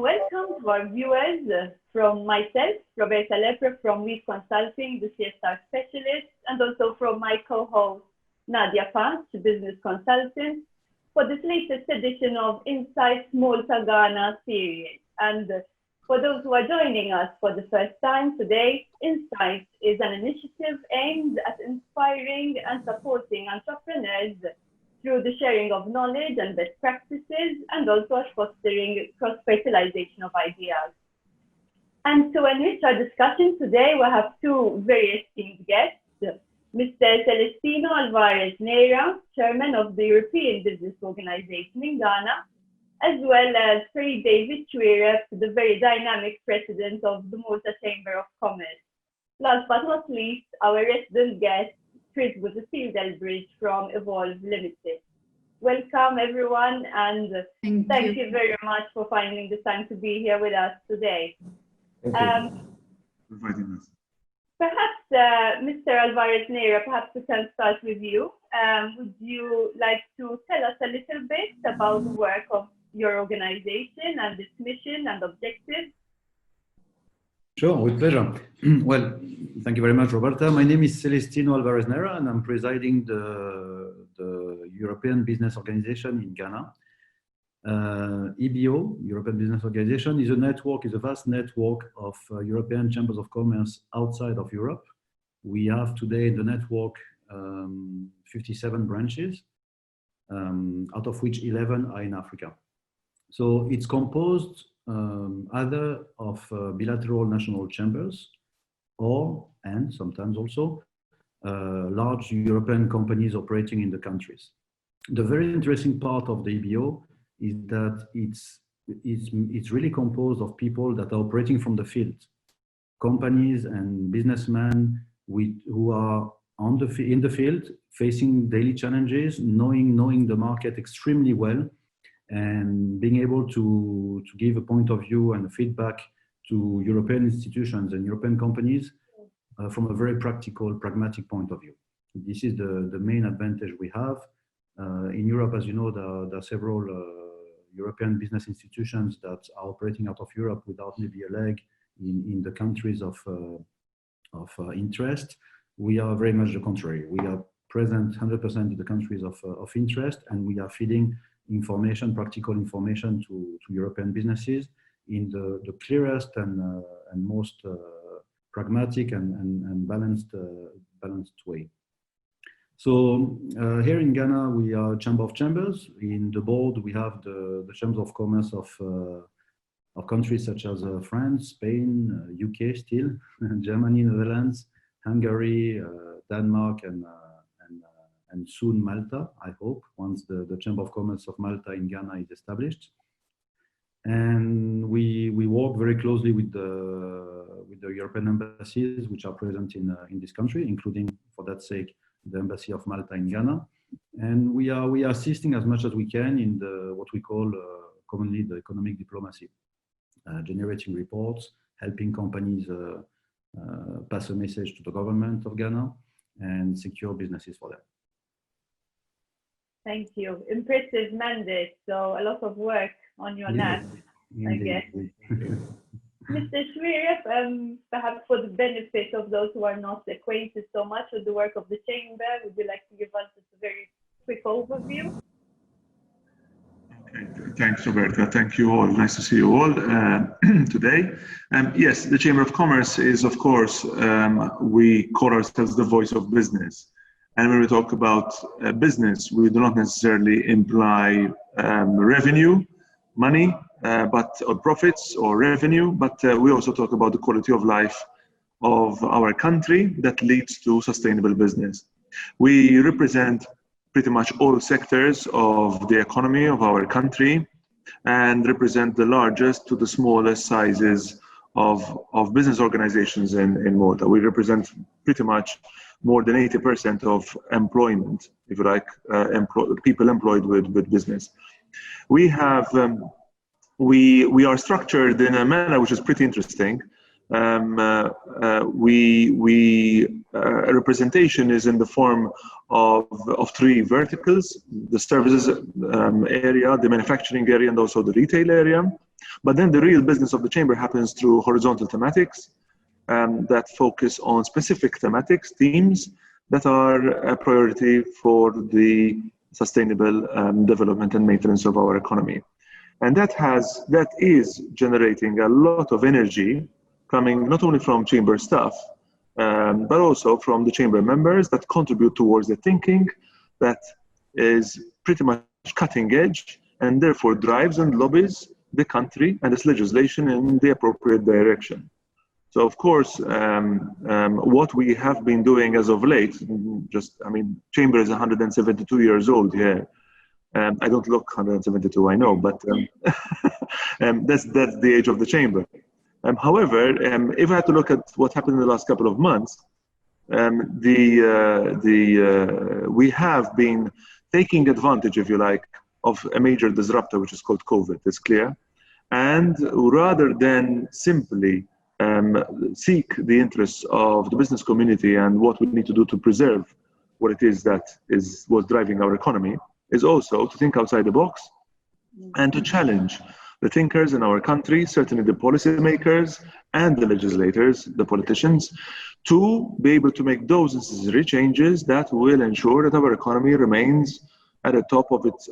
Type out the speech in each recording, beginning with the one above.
welcome to our viewers from myself, Roberta Lepre from Weave Consulting, the CSR specialist, and also from my co-host, Nadia Pant, business consultant, for this latest edition of Insights Malta Ghana series. And for those who are joining us for the first time today, Insights is an initiative aimed at inspiring and supporting entrepreneurs through the sharing of knowledge and best practices, and also fostering cross-fertilization of ideas. And to enrich our discussion today, we have two very esteemed guests, Mr. Celestino Alvarez-Neira, Chairman of the European Business Organization in Ghana, as well as David Xuereb, the very dynamic President of the Malta Chamber of Commerce. Last but not least, our resident guest, Chris Butterfield-Elbridge from Evolve Limited. Welcome everyone, and thank you very much for finding the time to be here with us today. Thank you for inviting us. Perhaps, Mr. Alvarez-Neira, perhaps we can start with you. Would you like to tell us a little bit about the work of your organization and its mission and objectives? Sure, with pleasure. Well, thank you very much, Roberta. My name is Celestino Alvarez-Neira, and I'm presiding the European Business Organization in Ghana. EBO, European Business Organization, is a vast network of European chambers of commerce outside of Europe. We have today in the network 57 branches, out of which 11 are in Africa. So it's composed either of bilateral national chambers and sometimes also large European companies operating in the countries. The very interesting part of the EBO is that it's really composed of people that are operating from the field, companies and businessmen who are in the field, facing daily challenges, knowing the market extremely well, and being able to give a point of view and feedback to European institutions and European companies from a very practical, pragmatic point of view. This is the main advantage we have. In Europe, as you know, there are several European business institutions that are operating out of Europe without maybe a leg in the countries of interest. We are very much the contrary. We are present 100% in the countries of interest, and we are feeding information, practical information to European businesses in the clearest and most pragmatic and balanced way. So here in Ghana, we are a chamber of chambers. In the board, we have the chambers of commerce of countries such as France, Spain, UK still, Germany, Netherlands, Hungary, Denmark, and soon Malta, I hope, once the Chamber of Commerce of Malta in Ghana is established. And we work very closely with the European embassies which are present in this country, including, for that sake, the Embassy of Malta in Ghana. And we are assisting as much as we can in what we call commonly the economic diplomacy, generating reports, helping companies pass a message to the government of Ghana and secure businesses for them. Thank you. Impressive mandate. So a lot of work on your lap, I guess. Mr. Xuereb, perhaps for the benefit of those who are not acquainted so much with the work of the Chamber, would you like to give us just a very quick overview? Okay, thanks, Roberta. Thank you all. Nice to see you all today. Yes, the Chamber of Commerce is, of course, we call ourselves the voice of business. And when we talk about business, we do not necessarily imply revenue, money, or profits or revenue, but we also talk about the quality of life of our country that leads to sustainable business. We represent pretty much all sectors of the economy of our country and represent the largest to the smallest sizes of business organizations in Malta. We represent pretty much more than 80% of employment, if you like, people employed with business. We have we are structured in a manner which is pretty interesting. representation is in the form of three verticals: the services area, the manufacturing area, and also the retail area. But then the real business of the chamber happens through horizontal thematics that focus on specific thematics, themes that are a priority for the sustainable development and maintenance of our economy. And that is generating a lot of energy coming not only from chamber staff, but also from the chamber members that contribute towards the thinking that is pretty much cutting edge and therefore drives and lobbies the country and its legislation in the appropriate direction. So of course, what we have been doing as of late, chamber is 172 years old here. I don't look 172, I know, but that's the age of the chamber. However, if I had to look at what happened in the last couple of months, we have been taking advantage, if you like, of a major disruptor, which is called COVID, it's clear. And rather than simply seek the interests of the business community and what we need to do to preserve what it is that was driving our economy, is also to think outside the box and to challenge the thinkers in our country, certainly the policymakers and the legislators, the politicians, to be able to make those necessary changes that will ensure that our economy remains at the top of its,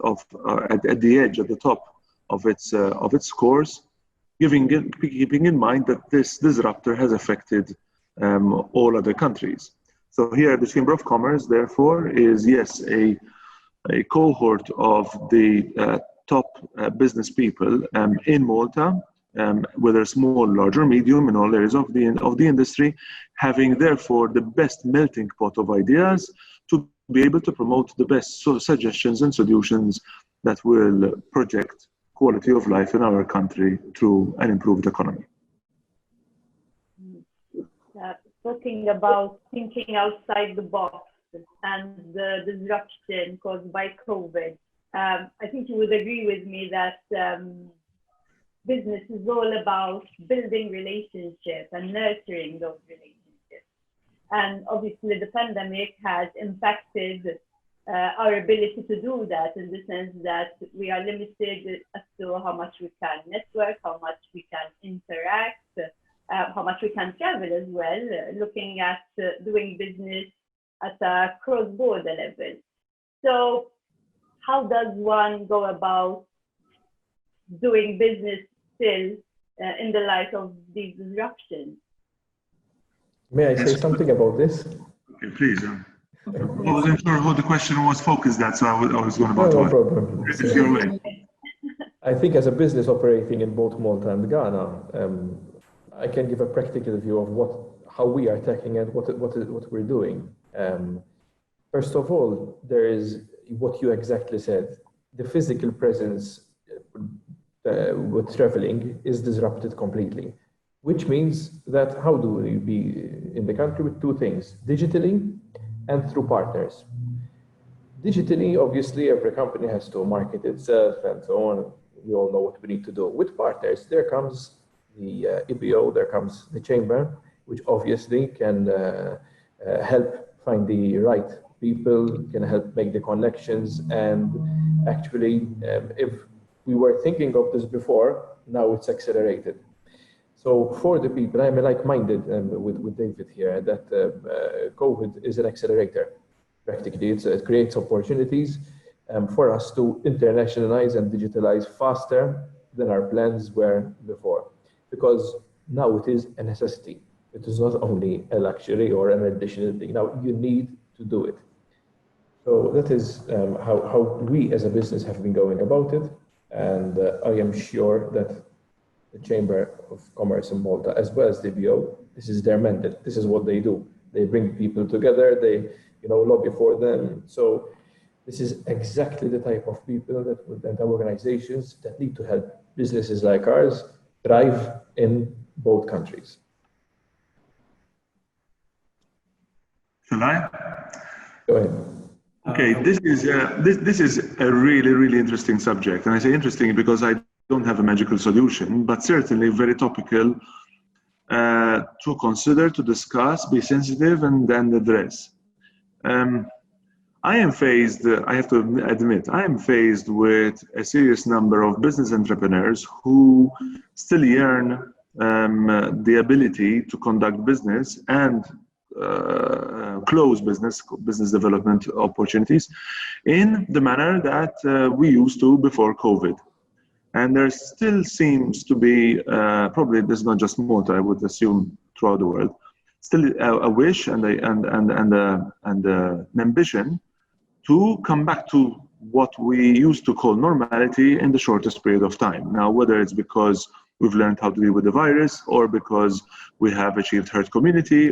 at the edge, at the top of its course, keeping in mind that this disruptor has affected all other countries. So here, the Chamber of Commerce, therefore, is yes a cohort of the top business people in Malta, whether small, large, or medium, in all areas of the industry, having therefore the best melting pot of ideas to be able to promote the best suggestions and solutions that will project quality of life in our country through an improved economy. Talking about thinking outside the box and the disruption caused by COVID, I think you would agree with me that business is all about building relationships and nurturing those relationships. And obviously the pandemic has impacted our ability to do that, in the sense that we are limited as to how much we can network, how much we can interact, how much we can travel as well, looking at doing business at a cross-border level. So how does one go about doing business still in the light of these disruptions? May I say something about this? Okay, please. I wasn't sure how the question was focused at, so I was going about no problem. This is your way. I think as a business operating in both Malta and Ghana, I can give a practical view of how we are tackling it, what we're doing. First of all, there is what you exactly said. The physical presence with traveling is disrupted completely, which means that how do we be in the country with two things, digitally and through partners. Digitally, obviously, every company has to market itself and so on. We all know what we need to do. With partners, there comes the EBO, there comes the chamber, which obviously can help find the right people, can help make the connections. And actually, if we were thinking of this before, now it's accelerated. So for the people, I'm like-minded with David here, that COVID is an accelerator. Practically, it creates opportunities for us to internationalize and digitalize faster than our plans were before. Because now it is a necessity. It is not only a luxury or an additional thing. Now you need to do it. So that is how we as a business have been going about it. And I am sure that the Chamber of Commerce in Malta, as well as the BO, this is their mandate. This is what they do. They bring people together. They, lobby for them. So this is exactly the type of people and organizations that need to help businesses like ours thrive in both countries. Shall I? Go ahead. Okay, this is a really, really interesting subject. And I say interesting because I don't have a magical solution, but certainly very topical to consider, to discuss, be sensitive, and then address. I am faced, I have to admit, I am faced with a serious number of business entrepreneurs who still yearn the ability to conduct business and close business development opportunities in the manner that we used to before COVID. And there still seems to be, probably this is not just Malta, I would assume throughout the world, still a wish and an ambition to come back to what we used to call normality in the shortest period of time. Now, whether it's because we've learned how to deal with the virus, or because we have achieved herd immunity,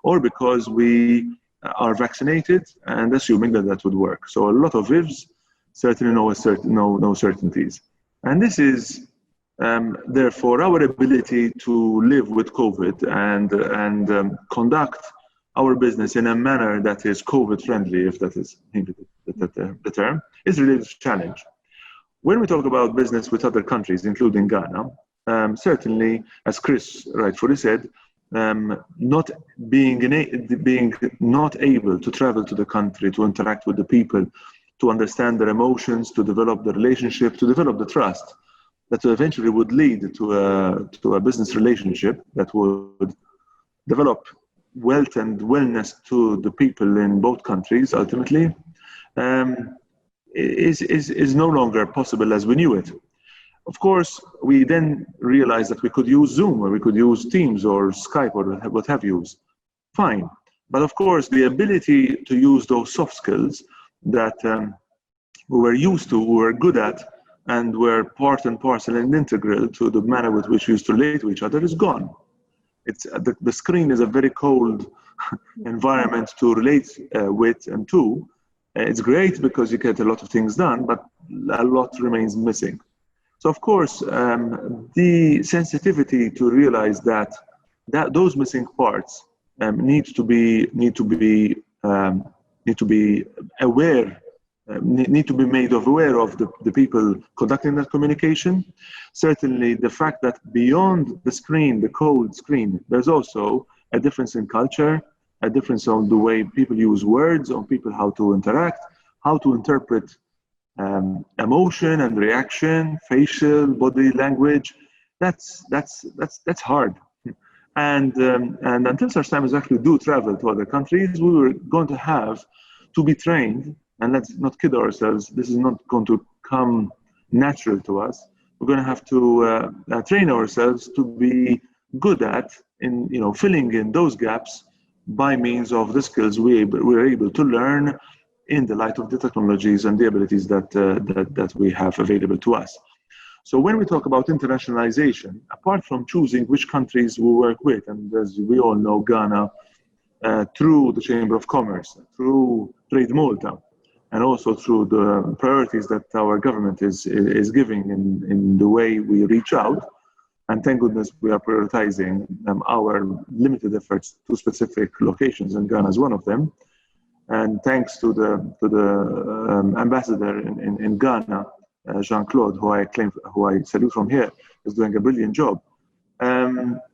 or because we are vaccinated and assuming that that would work. So a lot of ifs, certainly no certainties. And this is therefore our ability to live with COVID and conduct our business in a manner that is COVID friendly, if that is the term, is really a challenge. When we talk about business with other countries, including Ghana, certainly, as Chris rightfully said, not being not able to travel to the country, to interact with the people, to understand their emotions, to develop the relationship, to develop the trust that eventually would lead to a business relationship that would develop wealth and wellness to the people in both countries ultimately, is no longer possible as we knew it. Of course, we then realized that we could use Zoom, or we could use Teams or Skype or what have you. Fine. But of course, the ability to use those soft skills that we were used to, we were good at, and were part and parcel and integral to the manner with which we used to relate to each other is gone. It's the screen is a very cold environment to relate with and to. It's great because you get a lot of things done, but a lot remains missing. So of course, the sensitivity to realize that those missing parts need to be aware. Need to be made aware of the people conducting that communication. Certainly the fact that beyond the screen, the cold screen, there's also a difference in culture, a difference on the way people use words, on people how to interact, how to interpret emotion and reaction, facial, body language. That's hard. And until such time as we actually do travel to other countries, we were going to have to be trained. And let's not kid ourselves, this is not going to come natural to us. We're going to have to train ourselves to be good at filling in those gaps by means of the skills we're able to learn in the light of the technologies and the abilities that we have available to us. So when we talk about internationalization, apart from choosing which countries we work with, and as we all know, Ghana, through the Chamber of Commerce, through Trade Malta, and also through the priorities that our government is giving in the way we reach out. And thank goodness we are prioritizing our limited efforts to specific locations, and Ghana is one of them. And thanks to the ambassador in Ghana, Jean-Claude, who I salute from here, is doing a brilliant job.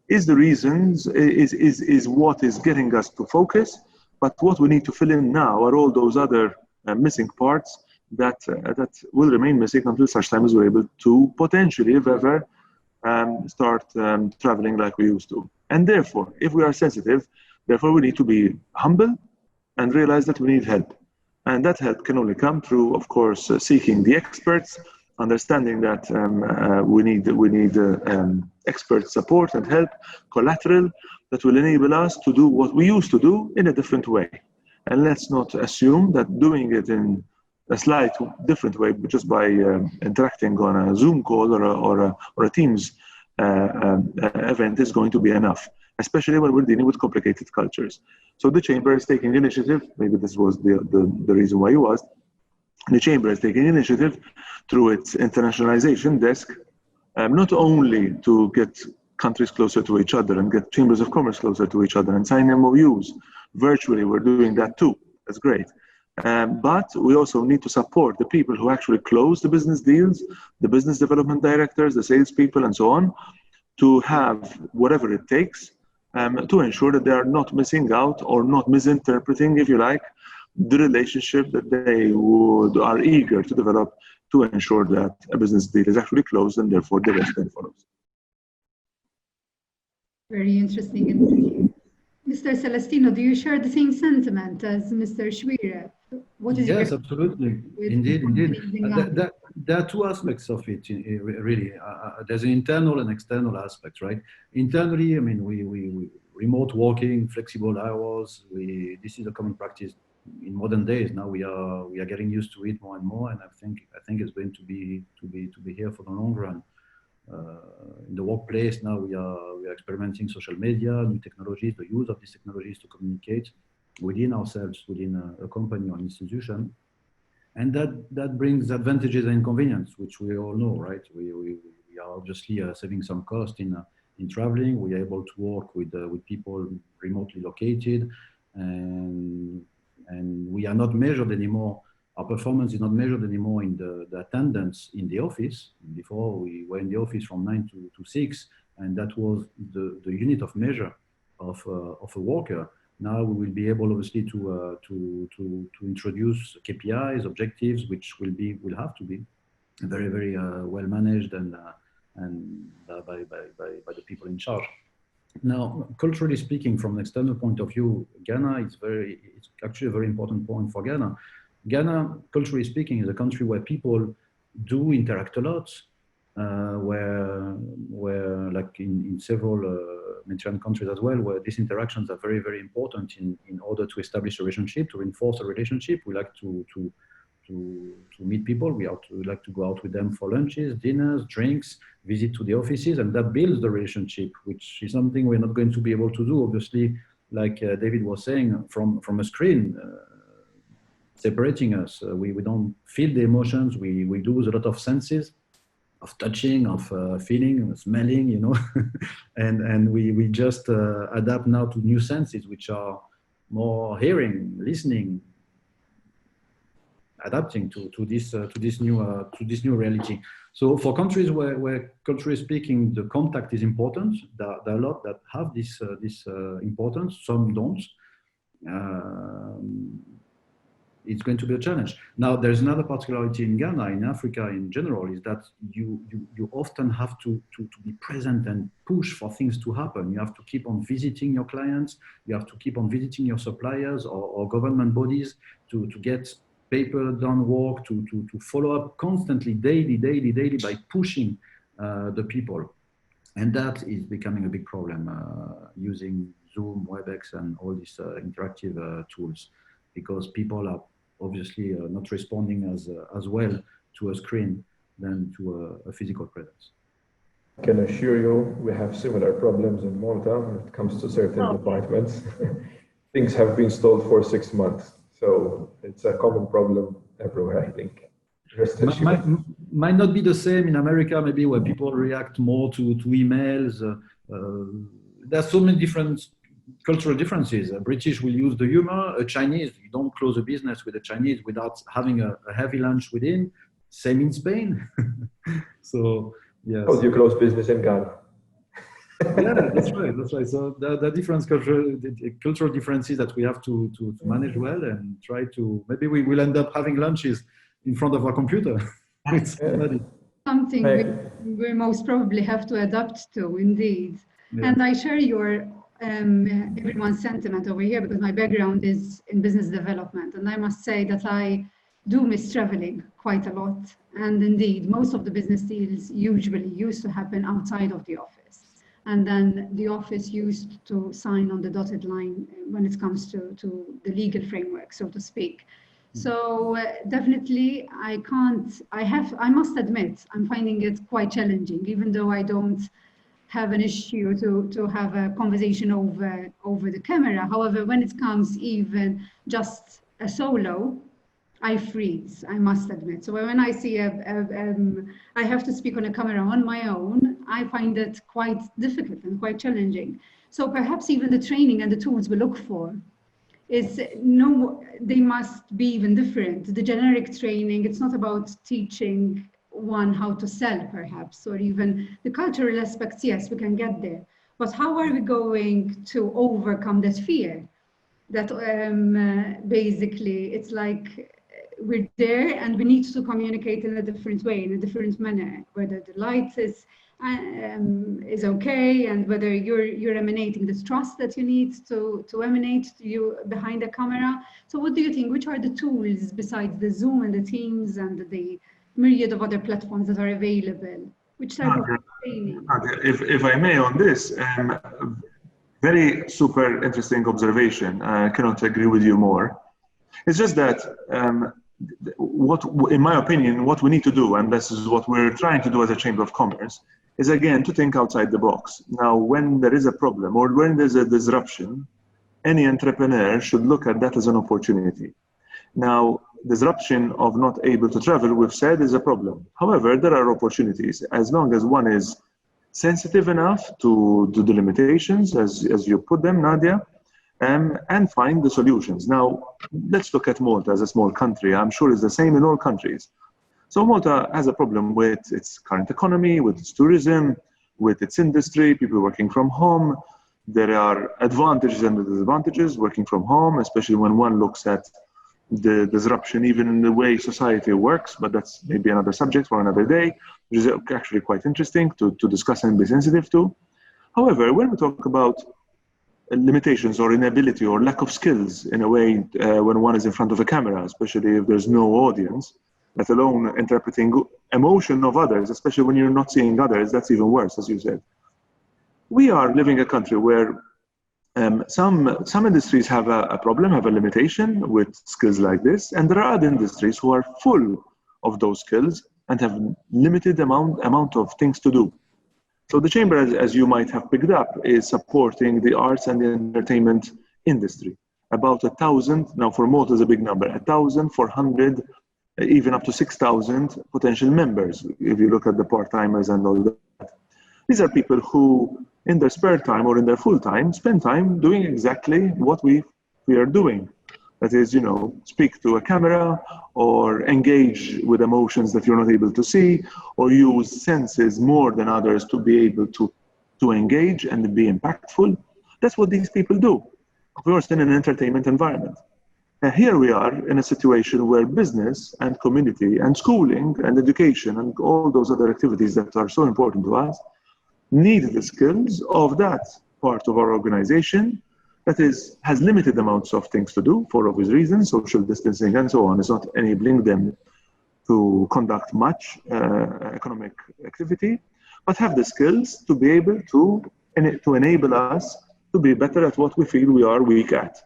Is what is getting us to focus, but what we need to fill in now are all those other missing parts that will remain missing until such time as we're able to potentially, if ever, start traveling like we used to. And therefore, if we are sensitive, therefore we need to be humble and realize that we need help. And that help can only come through, of course, seeking the experts, understanding that we need expert support and help, collateral that will enable us to do what we used to do in a different way. And let's not assume that doing it in a slight different way, just by interacting on a Zoom call or a Teams event is going to be enough, especially when we're dealing with complicated cultures. So the Chamber is taking initiative, maybe this was the reason why you asked, the Chamber is taking initiative through its internationalization desk, not only to get countries closer to each other and get chambers of commerce closer to each other and sign MOUs. Virtually, we're doing that too. That's great. But we also need to support the people who actually close the business deals, the business development directors, the salespeople, and so on, to have whatever it takes to ensure that they are not missing out or not misinterpreting, if you like, the relationship that they are eager to develop to ensure that a business deal is actually closed and therefore the rest then follows. Very interesting. And Mr. Celestino, do you share the same sentiment as Mr. Xuereb? What is Yes, absolutely. Indeed. There are two aspects of it, really. There's an internal and external aspect, right? Internally, I mean, we remote working, flexible hours. This is a common practice in modern days. Now we are getting used to it more and more, and I think it's going to be here for the long run. In the workplace now we are experimenting social media, new technologies, the use of these technologies to communicate within ourselves, within a company or an institution, and that brings advantages and inconvenience, which we all know, right? We are obviously saving some cost in traveling. We are able to work with people remotely located, and we are not measured anymore. Our performance is not measured anymore in the attendance in the office. Before we were in the office from 9 to 6, and that was the unit of measure of a worker. Now we will be able, obviously, to introduce KPIs, objectives, which will have to be very, very well managed and by the people in charge. Now, culturally speaking, from an external point of view, Ghana it's actually a very important point for Ghana. Ghana, culturally speaking, is a country where people do interact a lot, where like in several Mediterranean countries as well, where these interactions are very, very important in order to establish a relationship, to reinforce a relationship. We like to meet people. We like to go out with them for lunches, dinners, drinks, visit to the offices, and that builds the relationship, which is something we're not going to be able to do, obviously, like David was saying, from a screen. Separating us, we don't feel the emotions. We lose a lot of senses, of touching, of feeling, smelling, you know, and we just adapt now to new senses, which are more hearing, listening, adapting to this new reality. So for countries where culturally speaking the contact is important, there are a lot that have this importance. Some don't. It's going to be a challenge. Now, there's another particularity in Ghana, in Africa in general, is that you often have to be present and push for things to happen. You have to keep on visiting your clients. You have to keep on visiting your suppliers or government bodies to get paper done work, to follow up constantly, daily by pushing the people. And that is becoming a big problem using Zoom, WebEx, and all these interactive tools, because people are obviously not responding as well to a screen than to a physical presence. I can assure you we have similar problems in Malta when it comes to certain departments. Things have been stalled for 6 months, so it's a common problem everywhere, I think. Might not be the same in America, maybe, where people react more to emails. There's so many different cultural differences. A British will use the humor. A Chinese, you don't close a business with a Chinese without having a heavy lunch with him. Same in Spain. So, yes. How do you close business in Ghana? Yeah, that's right. So the different cultural differences that we have to manage well, and try to, maybe we will end up having lunches in front of our computer. It's something we most probably have to adapt to, indeed. Yeah. And I share your everyone's sentiment over here, because my background is in business development, and I must say that I do miss traveling quite a lot. And indeed, most of the business deals usually used to happen outside of the office, and then the office used to sign on the dotted line when it comes to the legal framework, so to speak. So definitely I must admit, I'm finding it quite challenging, even though I don't have an issue to have a conversation over the camera. However, when it comes even just a solo, I freeze, I must admit. So when I see I have to speak on a camera on my own, I find it quite difficult and quite challenging. So perhaps even the training and the tools we look for they must be even different. The generic training, it's not about teaching one how to sell perhaps, or even the cultural aspects, yes, we can get there. But how are we going to overcome that fear? That basically it's like we're there and we need to communicate in a different way, in a different manner, whether the light is okay, and whether you're emanating this trust that you need to emanate to you behind the camera. So what do you think, which are the tools besides the Zoom and the Teams and the myriad of other platforms that are available? Which type of training? If I may on this, very super interesting observation. I cannot agree with you more. It's just that in my opinion, what we need to do, and this is what we're trying to do as a Chamber of Commerce, is again to think outside the box. Now, when there is a problem or when there's a disruption, any entrepreneur should look at that as an opportunity. Now, disruption of not able to travel, we've said, is a problem. However, there are opportunities as long as one is sensitive enough to the limitations, as you put them, Nadia, and find the solutions. Now, let's look at Malta as a small country. I'm sure it's the same in all countries. So Malta has a problem with its current economy, with its tourism, with its industry, people working from home. There are advantages and disadvantages working from home, especially when one looks at the disruption even in the way society works, but that's maybe another subject for another day, which is actually quite interesting to discuss and be sensitive to. However, when we talk about limitations or inability or lack of skills in a way when one is in front of a camera, especially if there's no audience, let alone interpreting emotion of others, especially when you're not seeing others, that's even worse, as you said. We are living in a country where some industries have a problem, have a limitation with skills like this, and there are other industries who are full of those skills and have limited amount of things to do. So the Chamber, as you might have picked up, is supporting the arts and the entertainment industry. About 1,000, now for Malta is a big number, 1,400, even up to 6,000 potential members, if you look at the part-timers and all that. These are people who, in their spare time or in their full time, spend time doing exactly what we are doing. That is, speak to a camera or engage with emotions that you're not able to see, or use senses more than others to be able to engage and be impactful. That's what these people do, of course, in an entertainment environment. And here we are in a situation where business and community and schooling and education and all those other activities that are so important to us need the skills of that part of our organization that has limited amounts of things to do for obvious reasons, social distancing and so on is not enabling them to conduct much economic activity, but have the skills to be able to enable us to be better at what we feel we are weak at.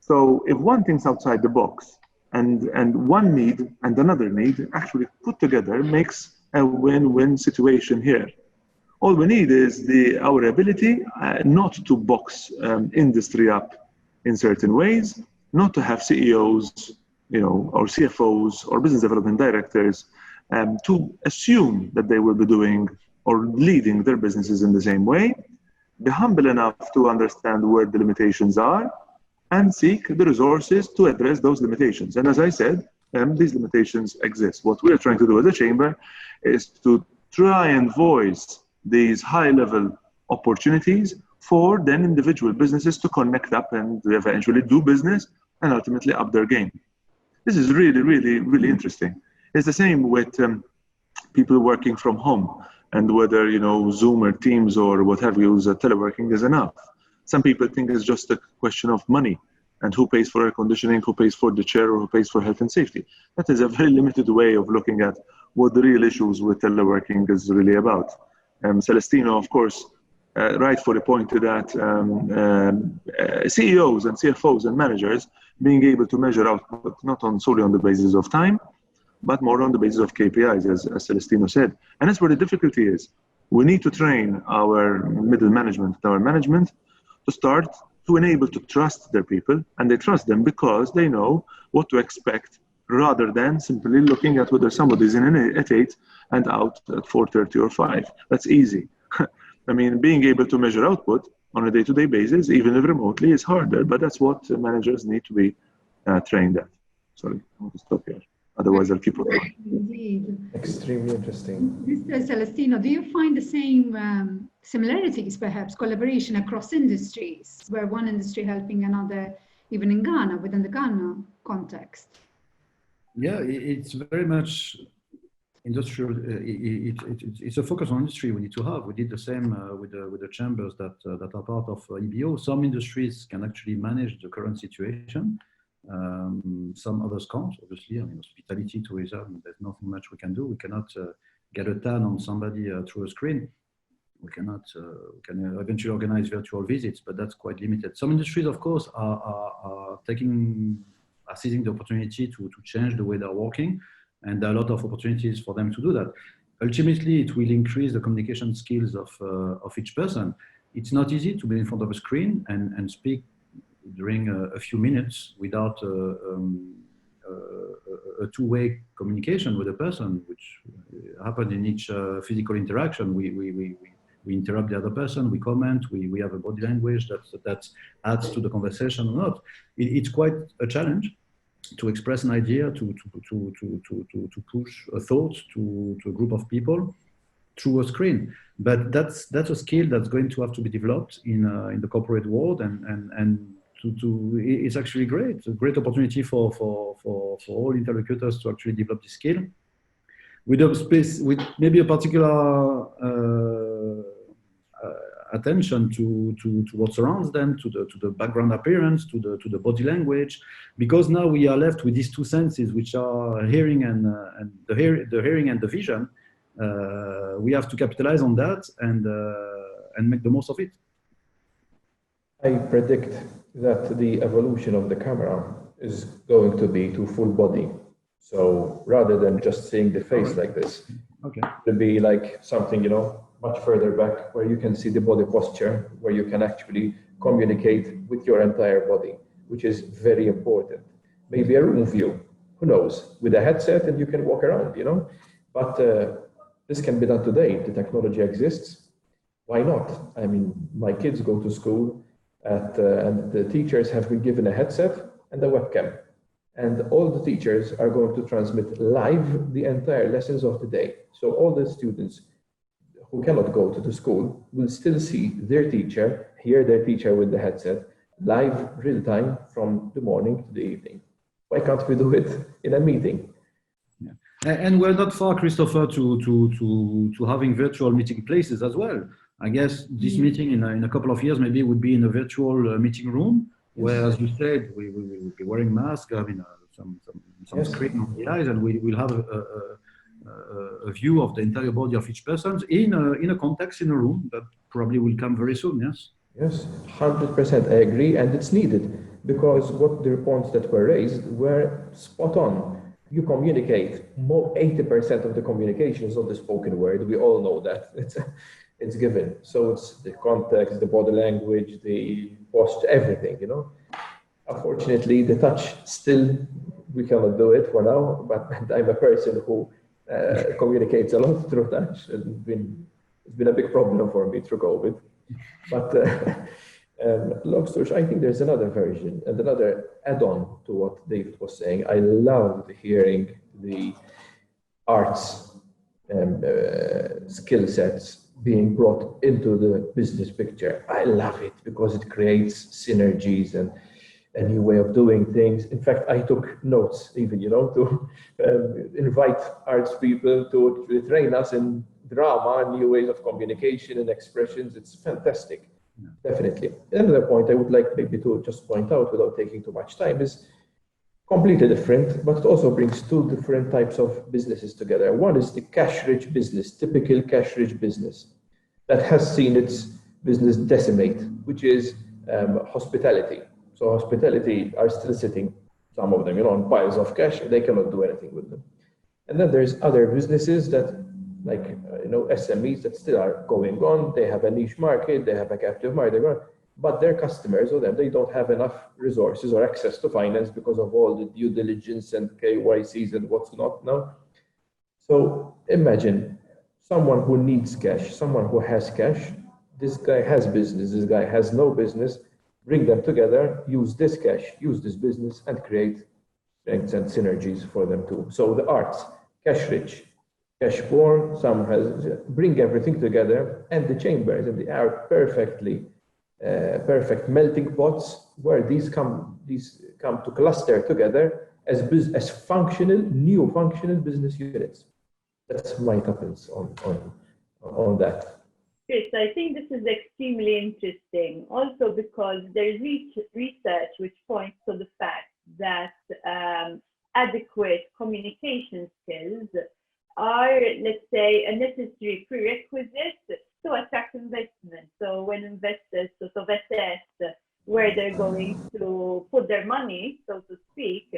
So if one thinks outside the box and one need and another need actually put together makes a win-win situation here. All we need is our ability not to box industry up in certain ways, not to have CEOs, or CFOs or business development directors to assume that they will be doing or leading their businesses in the same way, be humble enough to understand where the limitations are, and seek the resources to address those limitations. And as I said, these limitations exist. What we're trying to do as a chamber is to try and voice these high-level opportunities for then individual businesses to connect up and eventually do business and ultimately up their game. This is really, really, really interesting. It's the same with people working from home and whether, Zoom or Teams or what have you, teleworking is enough. Some people think it's just a question of money and who pays for air conditioning, who pays for the chair, or who pays for health and safety. That is a very limited way of looking at what the real issues with teleworking is really about. Celestino, of course, rightfully pointed at CEOs and CFOs and managers being able to measure output not solely on the basis of time, but more on the basis of KPIs, as Celestino said. And that's where the difficulty is. We need to train our middle management, our management, to start to enable to trust their people, and they trust them because they know what to expect rather than simply looking at whether somebody's in at 8 and out at 4:30 or 5. That's easy. I mean, being able to measure output on a day-to-day basis, even if remotely, is harder, but that's what managers need to be trained at. Sorry, I want to stop here. Otherwise, I'll keep on. Indeed. Extremely interesting. Mr. Celestino, do you find the same similarities, perhaps, collaboration across industries, where one industry helping another, even in Ghana, within the Ghana context? Yeah, it's very much industrial. It's a focus on industry we need to have. We did the same with the chambers that are part of EBO. Some industries can actually manage the current situation. Some others can't, obviously. I mean, hospitality, tourism, there's nothing much we can do. We cannot get a tan on somebody through a screen. We cannot, we can eventually organize virtual visits, but that's quite limited. Some industries, of course, are seizing the opportunity to change the way they're working, and there are a lot of opportunities for them to do that. Ultimately, it will increase the communication skills of each person. It's not easy to be in front of a screen and speak during a few minutes without a two-way communication with a person, which happens in each physical interaction. We interrupt the other person, we comment, we have a body language that adds to the conversation or not. It's quite a challenge to express an idea, to push a thought to a group of people through a screen. But that's a skill that's going to have to be developed in the corporate world, and it's actually great. It's a great opportunity for all interlocutors to actually develop this skill with maybe a particular attention to what surrounds them, to the background appearance, to the body language, because now we are left with these two senses, which are hearing and the hearing and the vision. We have to capitalize on that and make the most of it. I predict that the evolution of the camera is going to be to full body. So rather than just seeing the face like this, it'll be like something, much further back, where you can see the body posture, where you can actually communicate with your entire body, which is very important. Maybe a room view, who knows, with a headset and you can walk around, But this can be done today. The technology exists. Why not? I mean, my kids go to school and the teachers have been given a headset and a webcam. And all the teachers are going to transmit live the entire lessons of the day. So all the students who cannot go to the school will still see their teacher, hear their teacher with the headset, live, real time, from the morning to the evening. Why can't we do it in a meeting? Yeah. And we're not far, Christopher, to having virtual meeting places as well. I guess this meeting in a couple of years maybe would be in a virtual meeting room, where, as you said, we will be wearing masks, having some screen on the eyes, and we'll have a view of the entire body of each person in a context, in a room that probably will come very soon. Yes. Yes, 100%. I agree, and it's needed, because what the points that were raised were spot on. You communicate. 80% of the communication is not the spoken word. We all know that. It's given. So it's the context, the body language, the posture, everything, Unfortunately, the touch still, we cannot do it for now, but I'm a person who communicates a lot through touch. It's been a big problem for me through COVID. But long story short, I think there's another version and another add-on to what David was saying. I loved hearing the arts skill sets being brought into the business picture. I love it because it creates synergies and a new way of doing things. In fact, I took notes even, to invite arts people to train us in drama, new ways of communication and expressions. It's fantastic, definitely. Another point I would like maybe to just point out without taking too much time is completely different, but it also brings two different types of businesses together. One is the cash-rich business, typical cash-rich business that has seen its business decimate, which is hospitality. So hospitality are still sitting, some of them, on piles of cash, and they cannot do anything with them. And then there's other businesses that, like, SMEs that still are going on. They have a niche market, they have a captive market, but their customers, or them, they don't have enough resources or access to finance because of all the due diligence and KYCs and what's not now. So imagine someone who needs cash, someone who has cash. This guy has business, this guy has no business. Bring them together, use this cash, use this business, and create, strengths and synergies for them too. So the arts, cash rich, cash poor, some has bring everything together, and the chambers and the art perfectly perfect melting pots where these come to cluster together as functional, new functional business units. That's my comments on that. Chris, I think this is extremely interesting, also because there is research which points to the fact that adequate communication skills are, let's say, a necessary prerequisite to attract investment. So when investors sort of assess where they're going to put their money, so to speak,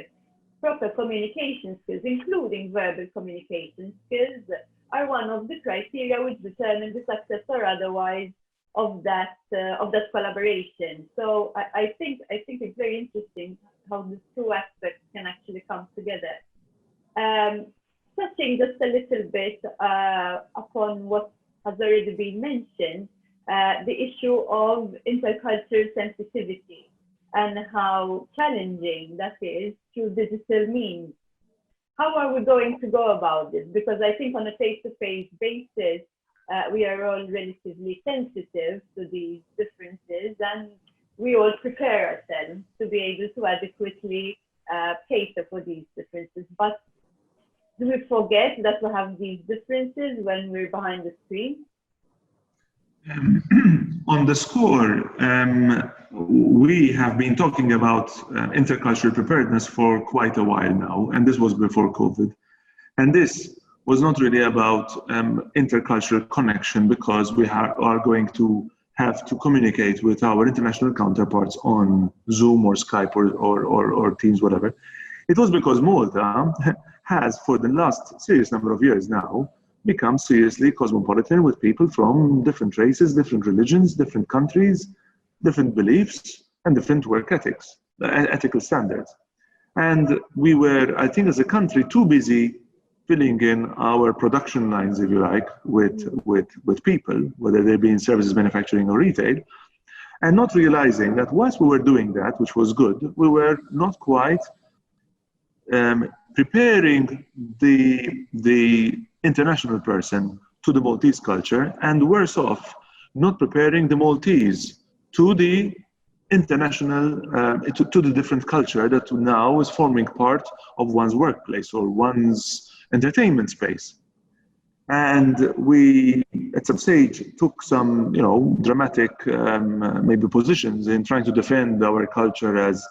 proper communication skills, including verbal communication skills, are one of the criteria which determine the success or otherwise of that collaboration. So I think it's very interesting how the two aspects can actually come together. Touching just a little bit upon what has already been mentioned, the issue of intercultural sensitivity and how challenging that is through digital means. How are we going to go about this? Because I think on a face-to-face basis, we are all relatively sensitive to these differences, and we all prepare ourselves to be able to adequately cater for these differences. But do we forget that we have these differences when we're behind the screen? On the score, we have been talking about intercultural preparedness for quite a while now, and this was before COVID. And this was not really about intercultural connection, because we are going to have to communicate with our international counterparts on Zoom or Skype or Teams, whatever. It was because Malta has, for the last serious number of years now, become seriously cosmopolitan, with people from different races, different religions, different countries, different beliefs, and different work ethics, ethical standards. And we were, I think, as a country, too busy filling in our production lines, if you like, with people, whether they be in services, manufacturing, or retail, and not realizing that whilst we were doing that, which was good, we were not quite preparing the international person to the Maltese culture, and worse off, not preparing the Maltese to the international, to the different culture that now is forming part of one's workplace or one's entertainment space. And we, at some stage, took some, dramatic, maybe positions in trying to defend our culture as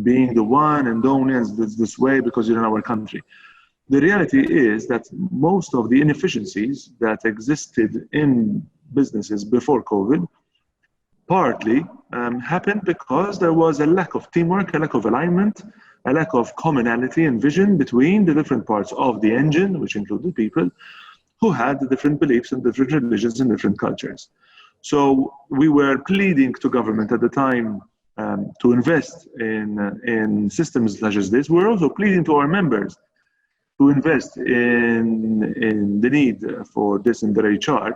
being the one and only as this way because you're in our country. The reality is that most of the inefficiencies that existed in businesses before COVID partly happened because there was a lack of teamwork, a lack of alignment, a lack of commonality and vision between the different parts of the engine, which included people who had different beliefs and different religions and different cultures. So we were pleading to government at the time to invest in systems such as this. We're also pleading to our members to invest in the need for this in their HR.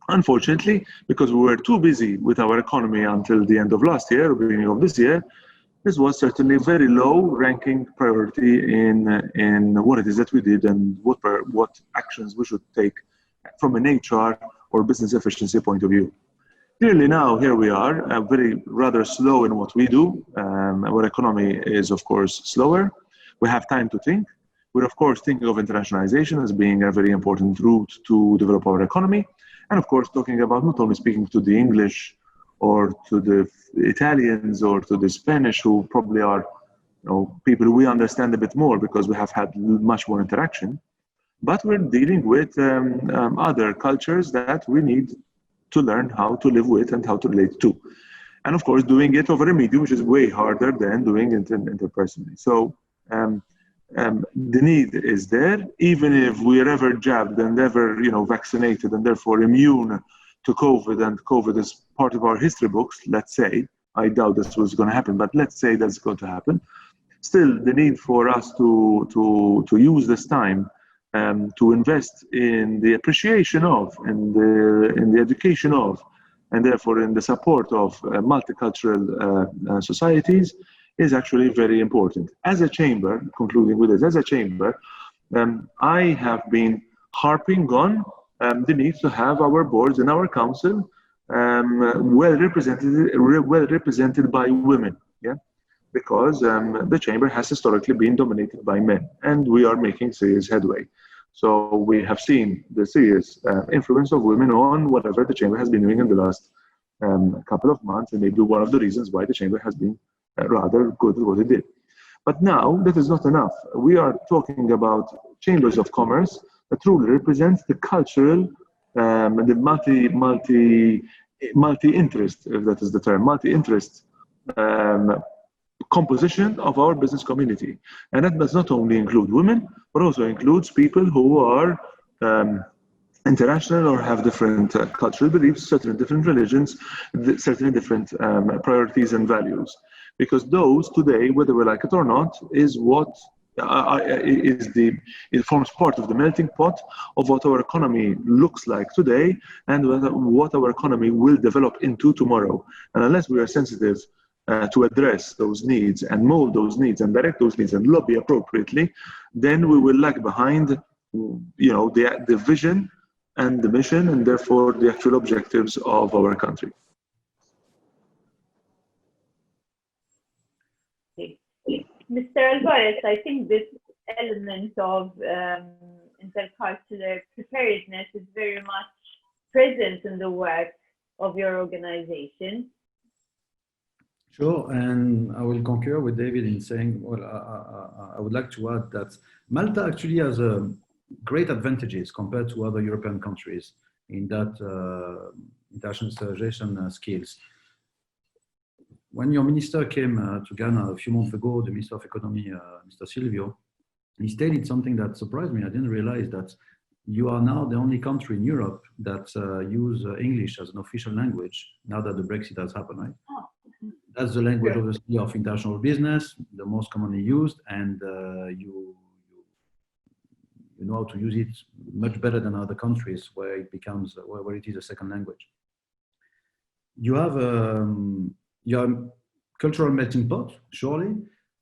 Unfortunately, because we were too busy with our economy until the end of last year or beginning of this year, this was certainly very low ranking priority in what it is that we did and what actions we should take from an HR or business efficiency point of view. Clearly now, here we are, rather slow in what we do. Our economy is, of course, slower. We have time to think. We're, of course, thinking of internationalization as being a very important route to develop our economy. And, of course, talking about not only speaking to the English or to the Italians or to the Spanish, who probably are people we understand a bit more because we have had much more interaction, but we're dealing with other cultures that we need to learn how to live with and how to relate to. And of course, doing it over a medium, which is way harder than doing it interpersonally. So the need is there, even if we're ever jabbed and ever vaccinated and therefore immune to COVID, and COVID is part of our history books, let's say. I doubt this was going to happen, but let's say that's going to happen. Still, the need for us to use this time to invest in the appreciation of, and in the education of, and therefore in the support of multicultural societies is actually very important. As a chamber, concluding with this, as a chamber, I have been harping on the need to have our boards and our council well represented by women. Yeah, because the chamber has historically been dominated by men, and we are making serious headway. So we have seen the serious influence of women on whatever the chamber has been doing in the last couple of months, and maybe one of the reasons why the chamber has been rather good at what it did. But now that is not enough. We are talking about chambers of commerce that truly represent the cultural, the multi-interest, if that is the term, multi-interest composition of our business community. And that does not only include women, but also includes people who are international or have different cultural beliefs, certain different religions, certainly different priorities and values. Because those today, whether we like it or not, is what it forms part of the melting pot of what our economy looks like today and what our economy will develop into tomorrow. And unless we are sensitive to address those needs and mold those needs and direct those needs and lobby appropriately, then we will lag behind, the vision and the mission, and therefore the actual objectives of our country. Mr. Alvarez, I think this element of intercultural preparedness is very much present in the work of your organization. Sure, and I will concur with David in saying, well, I would like to add that Malta actually has great advantages compared to other European countries in that internationalization skills. When your minister came to Ghana a few months ago, the Minister of Economy, Mr. Silvio, he stated something that surprised me. I didn't realize that you are now the only country in Europe that use English as an official language now that the Brexit has happened, right? Oh. That's the language, obviously, of international business, the most commonly used, and you know how to use it much better than other countries where it becomes, where it is a second language. You have your cultural melting pot, surely.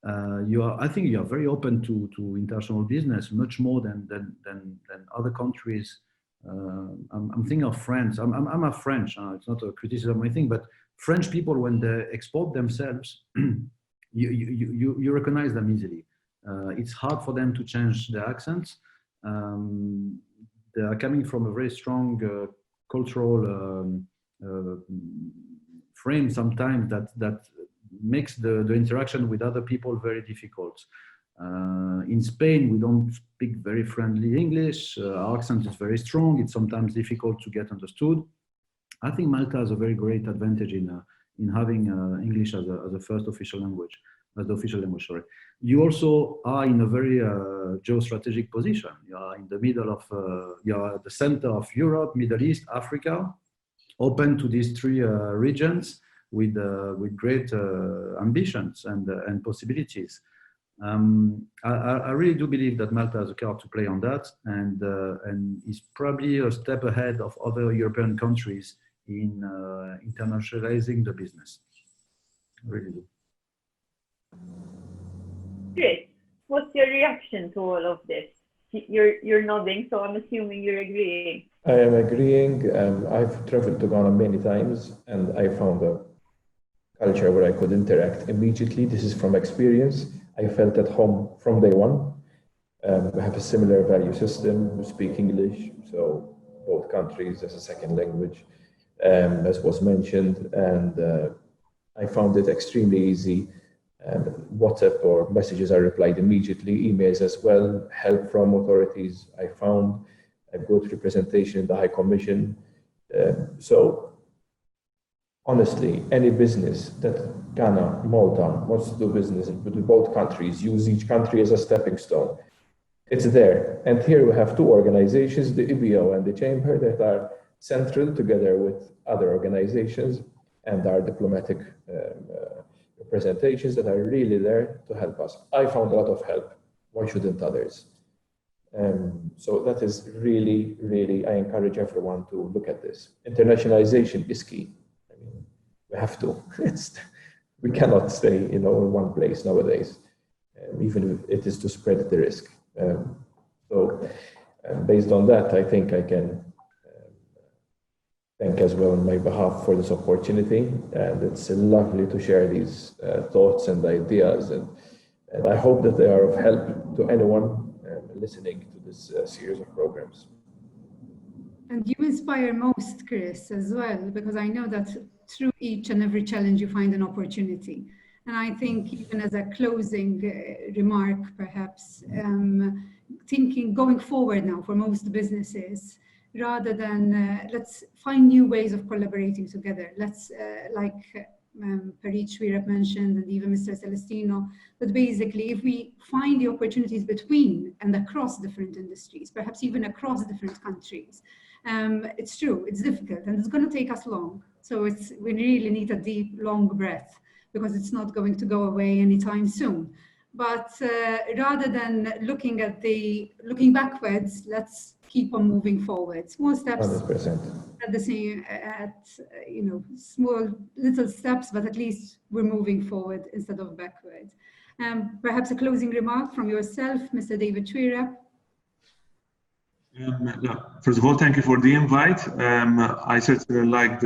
I think you are very open to international business, much more than other countries. I'm thinking of France. I'm a French. It's not a criticism or anything, but French people, when they export themselves, you recognize them easily. It's hard for them to change their accents. They are coming from a very strong cultural frame sometimes that makes the interaction with other people very difficult. In Spain, we don't speak very friendly English. Our accent is very strong. It's sometimes difficult to get understood. I think Malta has a very great advantage in having English as a first official language, as the official language, sorry. You also are in a very geostrategic position. You are in the middle of, you are at the center of Europe, Middle East, Africa, open to these three regions with great ambitions and possibilities. I really do believe that Malta has a card to play on that, and is probably a step ahead of other European countries in internationalizing the business. I really do. Great. What's your reaction to all of this? You're nodding, so I'm assuming you're agreeing. I am agreeing. I've traveled to Ghana many times, and I found a culture where I could interact immediately. This is from experience. I felt at home from day one. We have a similar value system. We speak English, so both countries as a second language, as was mentioned, and I found it extremely easy. WhatsApp or messages are replied immediately, emails as well, help from authorities. I found a good representation in the High Commission. So honestly, any business that Ghana, Malta wants to do business with both countries, use each country as a stepping stone. It's there. And here we have two organizations, the IBO and the Chamber, that are central together with other organizations and our diplomatic representations that are really there to help us. I found a lot of help. Why shouldn't others? So that is really, really, I encourage everyone to look at this. Internationalization is key. I mean, we have to. we cannot stay, in one place nowadays, even if it is to spread the risk. So based on that, I think I can thank as well on my behalf for this opportunity, and it's lovely to share these thoughts and ideas, and I hope that they are of help to anyone listening to this series of programs. And you inspire most, Chris, as well, because I know that through each and every challenge you find an opportunity. And I think even as a closing remark, perhaps, thinking going forward now for most businesses, rather than let's find new ways of collaborating together. Let's, like Xuereb mentioned, and even Mr. Celestino, but basically if we find the opportunities between and across different industries, perhaps even across different countries, it's true, it's difficult and it's going to take us long. So we really need a deep, long breath, because it's not going to go away anytime soon. But rather than looking backwards, let's keep on moving forward. Small steps 100%. At the same, small little steps, but at least we're moving forward instead of backward. Perhaps a closing remark from yourself, Mr. David Xuereb. First of all, thank you for the invite. I certainly liked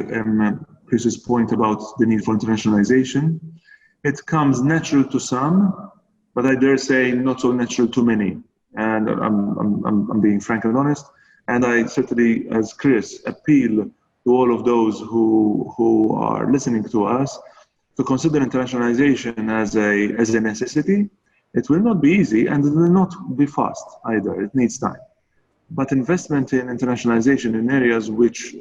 Chris's point about the need for internationalization. It comes natural to some, but I dare say not so natural to many. And I'm being frank and honest. And I certainly, as Chris, appeal to all of those who are listening to us to consider internationalization as a necessity. It will not be easy, and it will not be fast either. It needs time. But investment in internationalization in areas which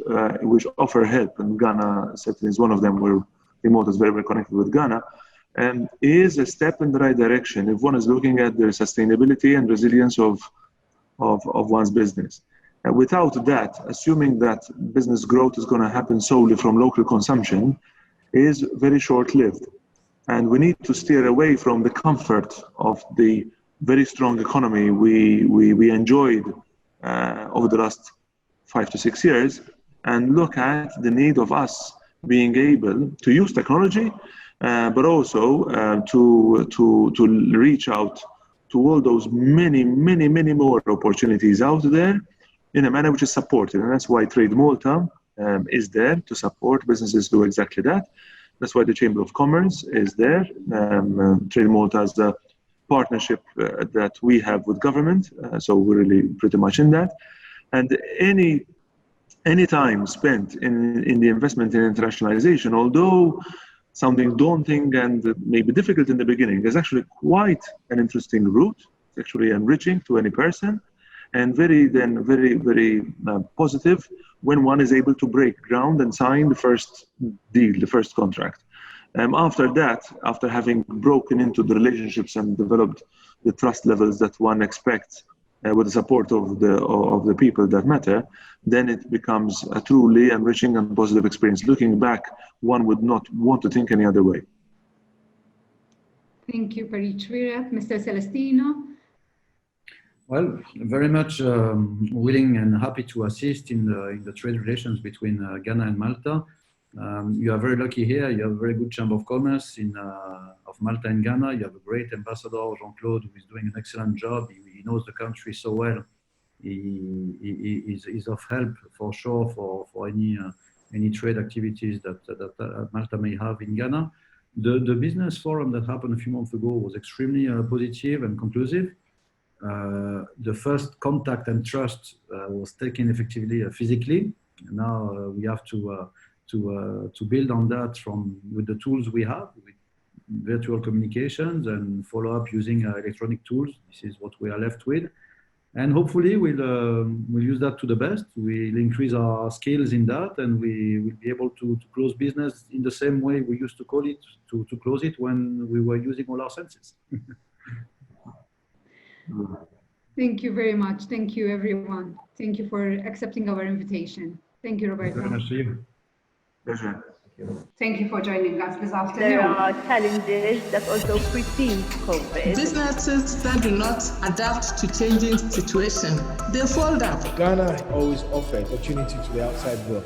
offer help, and Ghana certainly is one of them, where Malta is very, very connected with Ghana, is a step in the right direction if one is looking at the sustainability and resilience of one's business. Without that, assuming that business growth is going to happen solely from local consumption is very short-lived. And we need to steer away from the comfort of the very strong economy we enjoyed over the last 5 to 6 years, and look at the need of us being able to use technology, but also to reach out to all those many more opportunities out there in a manner which is supported. And that's why Trade Malta is there to support businesses do exactly that. That's why the Chamber of Commerce is there. Trade Malta is the partnership that we have with government, so we're really pretty much in that. And any time spent in the investment in internationalization, although sounding daunting and maybe difficult in the beginning, is actually quite an interesting route. It's actually enriching to any person, and very positive when one is able to break ground and sign the first deal, the first contract. After that, after having broken into the relationships and developed the trust levels that one expects with the support of the people that matter, then it becomes a truly enriching and positive experience. Looking back, one would not want to think any other way. Thank you, Xuereb. Mr. Celestino. Well, very much willing and happy to assist in the trade relations between Ghana and Malta. You are very lucky here. You have a very good Chamber of Commerce of Malta and Ghana. You have a great ambassador, Jean-Claude, who is doing an excellent job. He knows the country so well. He is of help for sure for any trade activities that Malta may have in Ghana. The business forum that happened a few months ago was extremely positive and conclusive. The first contact and trust was taken effectively physically. Now we have to build on that with the tools we have, with virtual communications and follow up using electronic tools. This is what we are left with, and hopefully we'll use that to the best. We'll increase our skills in that, and we will be able to close business in the same way we used to call it, to close it when we were using all our senses. Thank you very much. Thank you, everyone. Thank you for accepting our invitation. Thank you, Roberto. Very much to you. Pleasure. Thank you for joining us this afternoon. There are challenges that also precede COVID. Businesses that do not adapt to changing situations, they fall down. Ghana always offers opportunity to the outside world.